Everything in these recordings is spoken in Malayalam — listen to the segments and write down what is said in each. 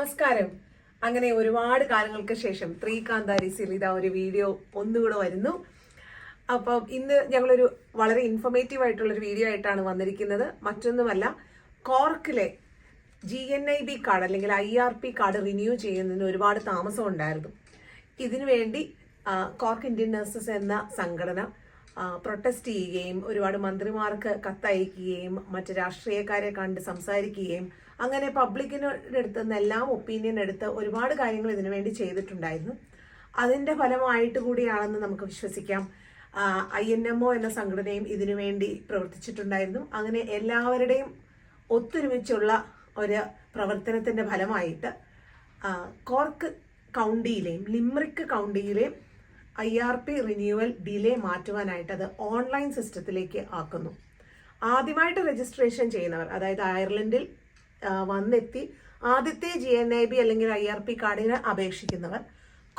നമസ്കാരം. അങ്ങനെ ഒരുപാട് കാലങ്ങൾക്ക് ശേഷം ത്രീകാന്താരി സീരിയൽ ഒരു വീഡിയോ ഒന്നുകൂടെ വരുന്നു. അപ്പം ഇന്ന് ഞങ്ങളൊരു വളരെ ഇൻഫോർമേറ്റീവ് ആയിട്ടുള്ളൊരു വീഡിയോ ആയിട്ടാണ് വന്നിരിക്കുന്നത്. മറ്റൊന്നുമല്ല, കോർക്കിലെ GNIB കാർഡ് അല്ലെങ്കിൽ IRP കാർഡ് റിന്യൂ ചെയ്യുന്നതിന് ഒരുപാട് താമസം ഉണ്ടായിരുന്നു. ഇതിനുവേണ്ടി കോർക്ക് ഇന്ത്യൻ നഴ്സസ് എന്ന സംഘടന പ്രൊട്ടസ്റ്റ് ചെയ്യുകയും ഒരുപാട് മന്ത്രിമാർക്ക് കത്തയക്കുകയും മറ്റ് രാഷ്ട്രീയക്കാരെ കണ്ട് സംസാരിക്കുകയും അങ്ങനെ പബ്ലിക്കിൻ്റെ അടുത്ത് നിന്നെല്ലാം ഒപ്പീനിയൻ എടുത്ത് ഒരുപാട് കാര്യങ്ങൾ ഇതിനു വേണ്ടി ചെയ്തിട്ടുണ്ടായിരുന്നു. അതിൻ്റെ ഫലമായിട്ട് കൂടിയാണെന്ന് നമുക്ക് വിശ്വസിക്കാം. INMO എന്ന സംഘടനയും ഇതിനു വേണ്ടി പ്രവർത്തിച്ചിട്ടുണ്ടായിരുന്നു. അങ്ങനെ എല്ലാവരുടെയും ഒത്തൊരുമിച്ചുള്ള ഒരു പ്രവർത്തനത്തിൻ്റെ ഫലമായിട്ട് കോർക്ക് കൗണ്ടിയിലെയും ലിംറിക്ക് കൗണ്ടിയിലെയും IRP റിന്യൂവൽ ഡിലേ മാറ്റുവാനായിട്ട് അത് ഓൺലൈൻ സിസ്റ്റത്തിലേക്ക് ആക്കുന്നു. ആദ്യമായിട്ട് രജിസ്ട്രേഷൻ ചെയ്യുന്നവർ, അതായത് അയർലൻഡിൽ വന്നെത്തി ആദ്യത്തെ GNIB അല്ലെങ്കിൽ IRP കാർഡിന് അപേക്ഷിക്കുന്നവർ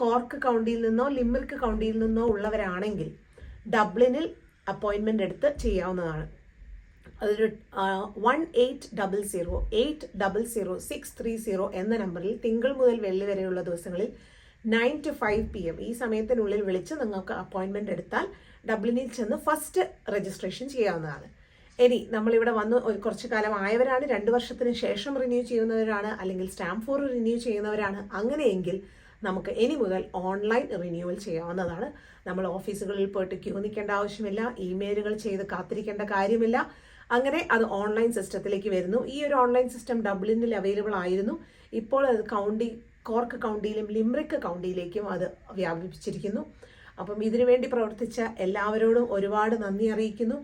കോർക്ക് കൗണ്ടിയിൽ നിന്നോ ലിംറിക്ക് കൗണ്ടിയിൽ നിന്നോ ഉള്ളവരാണെങ്കിൽ ഡബ്ലിനിൽ അപ്പോയിൻമെൻ്റ് എടുത്ത് ചെയ്യാവുന്നതാണ്. അതൊരു 1800 എന്ന നമ്പറിൽ തിങ്കൾ മുതൽ വെള്ളി വരെയുള്ള ദിവസങ്ങളിൽ 9 to 5 PM ഈ സമയത്തിനുള്ളിൽ വിളിച്ച് നിങ്ങൾക്ക് അപ്പോയിൻമെൻ്റ് എടുത്താൽ ഡബ്ലിനിൽ ചെന്ന് ഫസ്റ്റ് രജിസ്ട്രേഷൻ ചെയ്യാവുന്നതാണ്. ഇനി നമ്മളിവിടെ വന്ന് കുറച്ച് കാലം ആയവരാണ്, 2 വർഷത്തിന് ശേഷം റിന്യൂ ചെയ്യുന്നവരാണ്, അല്ലെങ്കിൽ സ്റ്റാമ്പ് 4 റിന്യൂ ചെയ്യുന്നവരാണ്, അങ്ങനെയെങ്കിൽ നമുക്ക് ഇനി മുതൽ ഓൺലൈൻ റിന്യൂവൽ ചെയ്യാവുന്നതാണ്. നമ്മൾ ഓഫീസുകളിൽ പോയിട്ട് ക്യൂ നിൽക്കേണ്ട ആവശ്യമില്ല, ഇമെയിലുകൾ ചെയ്ത് കാത്തിരിക്കേണ്ട കാര്യമില്ല. അങ്ങനെ അത് ഓൺലൈൻ സിസ്റ്റത്തിലേക്ക് വരുന്നു. ഈ ഒരു ഓൺലൈൻ സിസ്റ്റം ഡബ്ലിനിൽ അവൈലബിൾ ആയിരുന്നു. ഇപ്പോൾ അത് കോർക്ക് കൗണ്ടിയിലും ലിംറിക്ക് കൗണ്ടിയിലേക്കും അത് വ്യാപിപ്പിച്ചിരിക്കുന്നു. അപ്പം ഇതിനുവേണ്ടി പ്രവർത്തിച്ച എല്ലാവരോടും ഒരുപാട് നന്ദി അറിയിക്കുന്നു.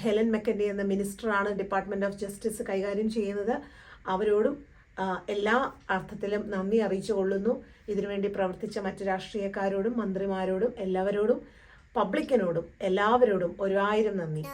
ഹെലൻ മെക്കൻഡി എന്ന മിനിസ്റ്ററാണ് ഡിപ്പാർട്ട്മെൻറ്റ് ഓഫ് ജസ്റ്റിസ് കൈകാര്യം ചെയ്യുന്നത്. അവരോടും എല്ലാ അർത്ഥത്തിലും നന്ദി അറിയിച്ചു കൊള്ളുന്നു. ഇതിനുവേണ്ടി പ്രവർത്തിച്ച മറ്റ് രാഷ്ട്രീയക്കാരോടും മന്ത്രിമാരോടും എല്ലാവരോടും പബ്ലിക്കിനോടും എല്ലാവരോടും 1000 നന്ദി.